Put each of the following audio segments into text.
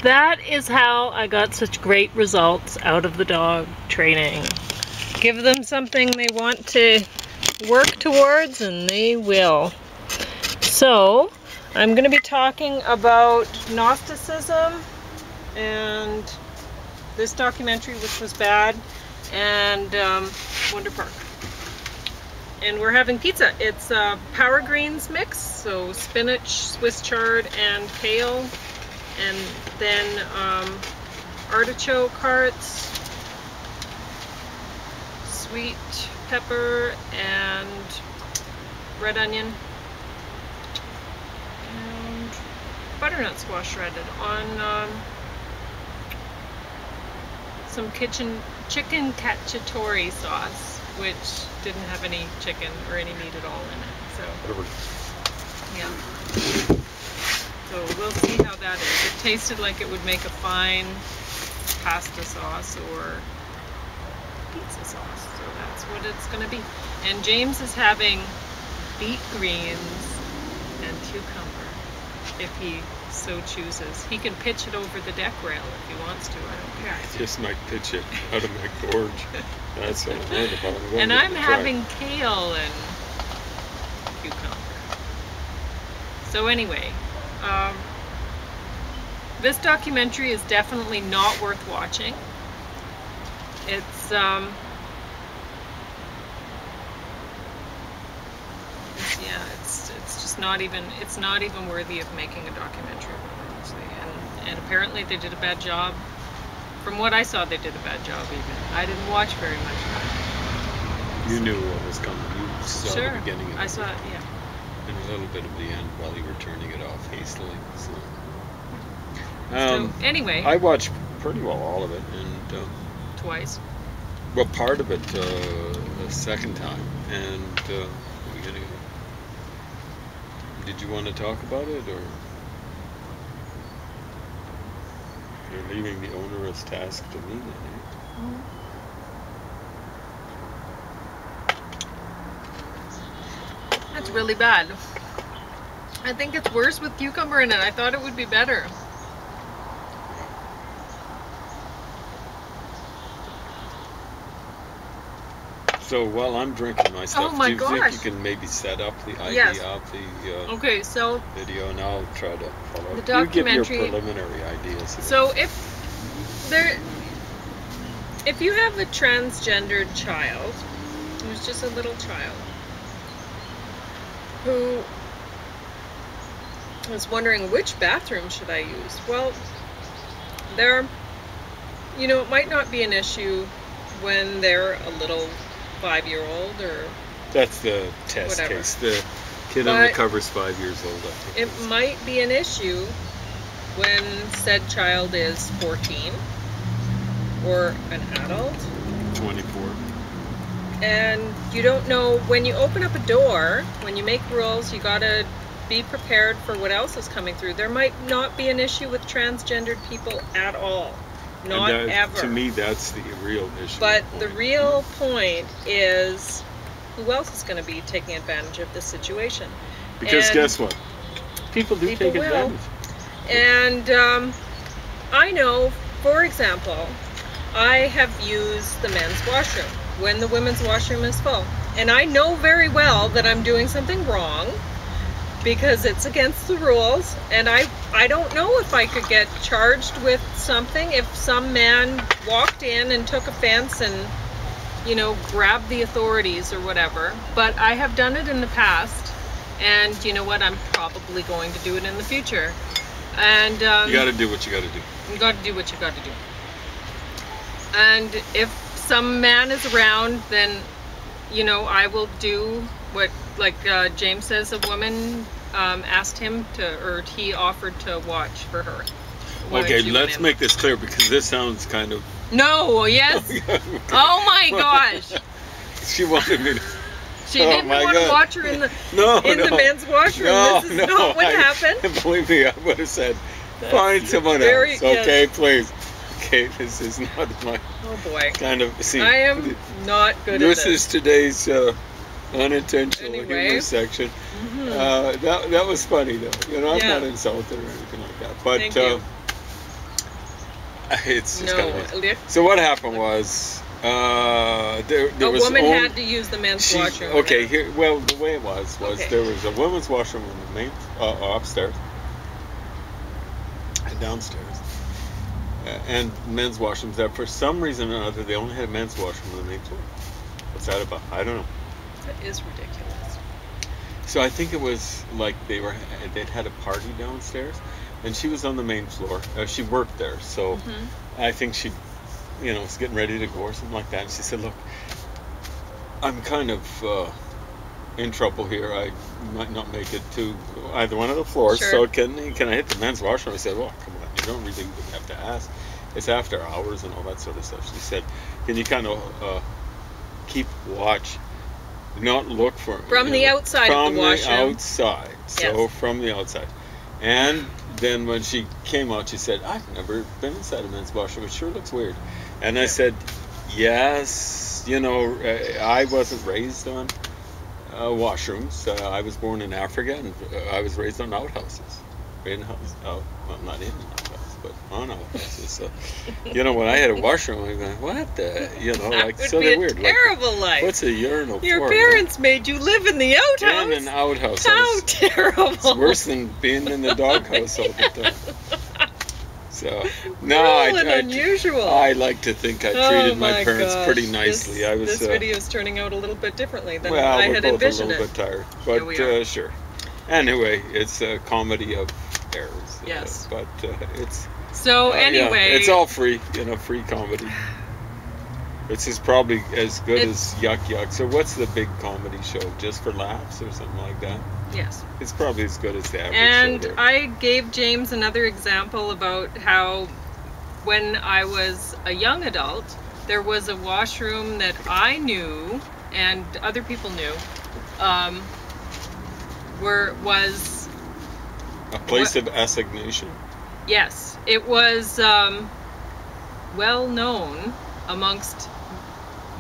That is how I got such great results out of the dog training. Give them something they want to work towards and they will. So, I'm going to be talking about Gnosticism and this documentary, which was bad, and Wonderpark. And we're having pizza. It's a Power Greens mix, so spinach, Swiss chard, and kale. And then artichoke hearts, sweet pepper, and red onion, and butternut squash shredded on some chicken cacciatore sauce, which didn't have any chicken or any meat at all in it. So, yeah. So we'll see how that is. It tasted like it would make a fine pasta sauce or pizza sauce. So that's what it's going to be. And James is having beet greens and cucumber if he so chooses. He can pitch it over the deck rail if he wants to. I don't care. I just might pitch it out of my gorge. That's what I'm worried about. And I'm having kale and cucumber. So anyway, this documentary is definitely not worth watching. It's just not even worthy of making a documentary, honestly. And apparently they did a bad job. From what I saw, they did a bad job. Even I didn't watch very much of it. You knew what was coming. You saw Sure. the beginning of it. I saw it, yeah. And a little bit of the end while you were turning it off hastily. So anyway, I watched pretty well all of it, and twice. well, part of it the second time, and did you want to talk about it, or you're leaving the onerous task to me then? Mm-hmm. That's really bad. I think it's worse with cucumber in it. I thought it would be better. So while I'm drinking my stuff, do you think you can maybe set up the idea of the okay, so video, and I'll try to follow the up. documentary, You give your preliminary ideas. So if you have a transgendered child, who's just a little child, who was wondering which bathroom should I use, well, it might not be an issue when they're a little 5-year-old or that's the test whatever. Case. The kid on the cover is 5 years old. I think it might be an issue when said child is 14 or an adult. 24. And you don't know, when you open up a door, when you make rules, you gotta be prepared for what else is coming through. There might not be an issue with transgendered people at all. Not ever. To me, that's the real issue. But the real point is, who else is going to be taking advantage of this situation? Because guess what? People take advantage. And I know, for example, I have used the men's washroom when the women's washroom is full. And I know very well that I'm doing something wrong because it's against the rules, and I don't know if I could get charged with something if some man walked in and took offense and, grabbed the authorities or whatever. But I have done it in the past, and you know what, I'm probably going to do it in the future. And you got to do what you got to do. You got to do what you got to do. And if some man is around, then I will do what, like James says, a woman asked him to, or he offered to watch for her. Okay, let's make this clear, because this sounds kind of... No, yes. Oh my gosh. She wanted me to... She didn't want to watch her in the men's washroom. This is not what happened. Believe me, I would have said, find someone else. Okay, please. Okay, this is not my kind of... See, I am not good at this. This is today's unintentional humor section. Mm-hmm. That was funny, though. I'm not insulted or anything like that. But It's just kind of amazing. So what happened was there a was woman had to use the men's washroom. Okay, here. Well, the way it was there was a women's washroom in the main upstairs and downstairs, and men's washrooms there. For some reason or other, they only had a men's washroom on the main floor. What's that about? I don't know. That is ridiculous. So I think it was like they'd had a party downstairs, and she was on the main floor. She worked there, so I think she, was getting ready to go or something like that. And she said, "Look, I'm kind of in trouble here. I might not make it to either one of the floors. Sure. So can I hit the men's washroom?" I said, "Well, come on, you don't really have to ask. It's after hours and all that sort of stuff." She said, "Can you kind of keep watch?" Not look for from the outside of the washroom. From the outside. So from the outside. And then when she came out, she said, "I've never been inside a men's washroom. It sure looks weird." And I said, "Yes, I wasn't raised on washrooms. I was born in Africa, and I was raised on outhouses. Well, not in an outhouse, but on outhouses. So, when I had a washroom, I was going, what the, that so they're weird. Terrible life. What's a urinal Your parents made you live in the outhouse. In an outhouse. How terrible. It's worse than being in the doghouse all the time. So, unusual. I like to think I treated my parents pretty nicely. This video is turning out a little bit differently than I had envisioned it. We're both a little bit tired, but sure. Anyway, it's a comedy of errors. Yes. But it's... So anyway... it's all free, free comedy. This is probably as good as Yuck Yuck. So what's the big comedy show? Just for Laughs or something like that? Yes. It's probably as good as the average And show there. I gave James another example about how when I was a young adult, there was a washroom that I knew and other people knew was a place of assignation. Yes, it was well known amongst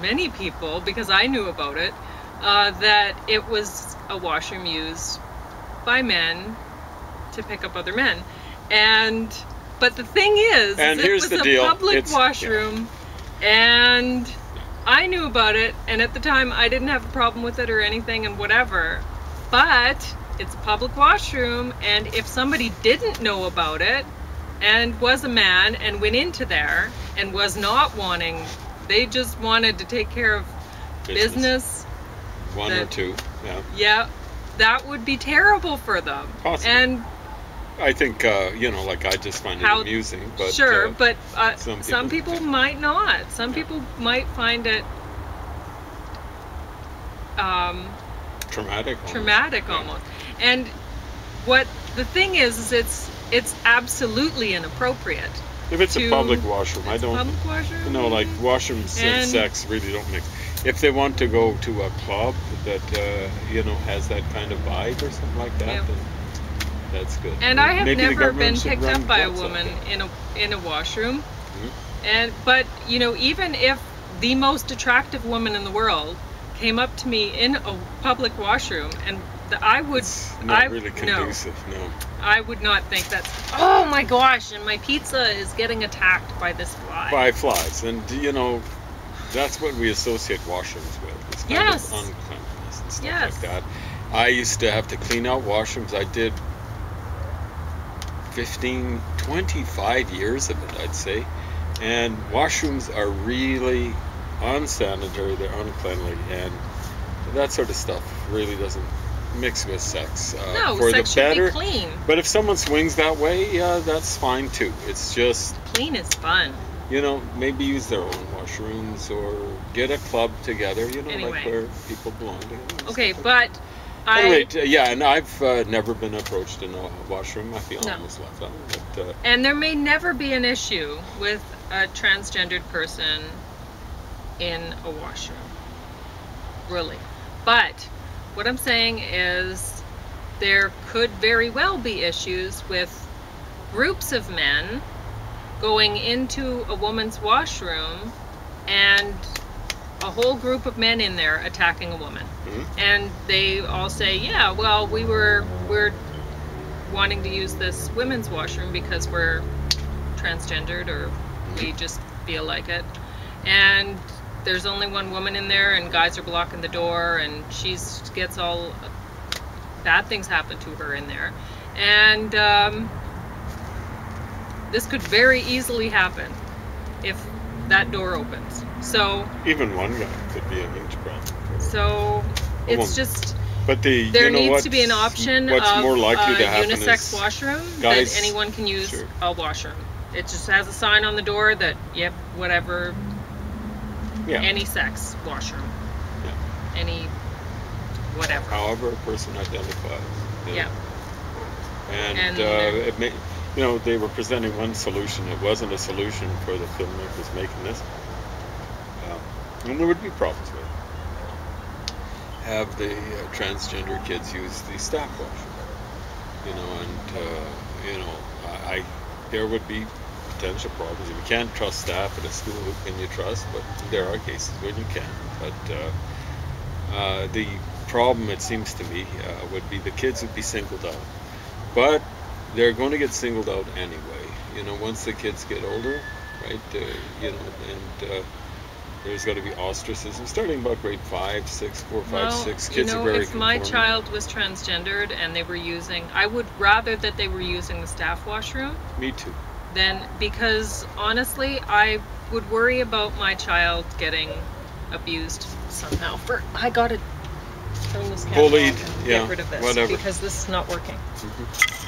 many people, because I knew about it, that it was a washroom used by men to pick up other men. But the thing is, it was a public washroom, and I knew about it, and at the time I didn't have a problem with it or anything and whatever, but it's a public washroom, and if somebody didn't know about it and was a man and went into there and was not wanting, they just wanted to take care of business. One or two, yeah, that would be terrible for them. Possibly. And I think, like I just find it amusing, but... Sure, but some people might not. Some people might find it traumatic almost. And what the thing is it's absolutely inappropriate. If it's a public washroom, I don't... Public washroom? Like washrooms and sex really don't mix. If they want to go to a club that, has that kind of vibe or something like that, then that's good. And I have never been picked up by a woman in a washroom. But, even if the most attractive woman in the world came up to me in a public washroom, and I would... It's not really conducive, no. I would not think that's... Oh my gosh, and my pizza is getting attacked by this fly. By flies. And, that's what we associate washrooms with. It's kind of uncleanliness and stuff like that. I used to have to clean out washrooms. I did 25 years of it, I'd say. And washrooms are really unsanitary, they're uncleanly, and that sort of stuff really doesn't mix with sex. No, for sex the better, should be clean. But if someone swings that way, that's fine too. It's just... Clean is fun. Maybe use their own washrooms or get a club together, anyway. Like where people belong to. Okay, but and I've never been approached in a washroom. I feel almost left out. But, and there may never be an issue with a transgendered person in a washroom, really. But what I'm saying is there could very well be issues with groups of men going into a woman's washroom and a whole group of men in there attacking a woman. And they all say, yeah, well, we're wanting to use this women's washroom because we're transgendered or We just feel like it. And there's only one woman in there, and guys are blocking the door, and she gets all bad things happen to her in there. And this could very easily happen if that door opens. So even one guy could be a huge problem. So it's just. But there needs to be an option what's of more likely to a happen unisex is washroom guys, that anyone can use. sure. A washroom. It just has a sign on the door that, yep, whatever, any sex washroom. Yeah. Any whatever. However a person identifies. Yeah. And it may, they were presenting one solution. It wasn't a solution for the filmmakers making this. And there would be problems with it. Have the transgender kids use the staff washroom, and there would be potential problems. If you can't trust staff at a school, who can you trust? But there are cases when you can. But the problem, it seems to me, would be the kids would be singled out. But they're going to get singled out anyway. Once the kids get older, right? There's got to be ostracism starting about grade 5, 6, 4, 5, 6. Kids are very if my conforming. child was transgendered and they were using, I would rather that they were using the staff washroom. Me too. Then, because honestly, I would worry about my child getting abused somehow. I gotta turn this camera bullied, off and yeah, get rid of this whatever. because this is not working. Mm-hmm.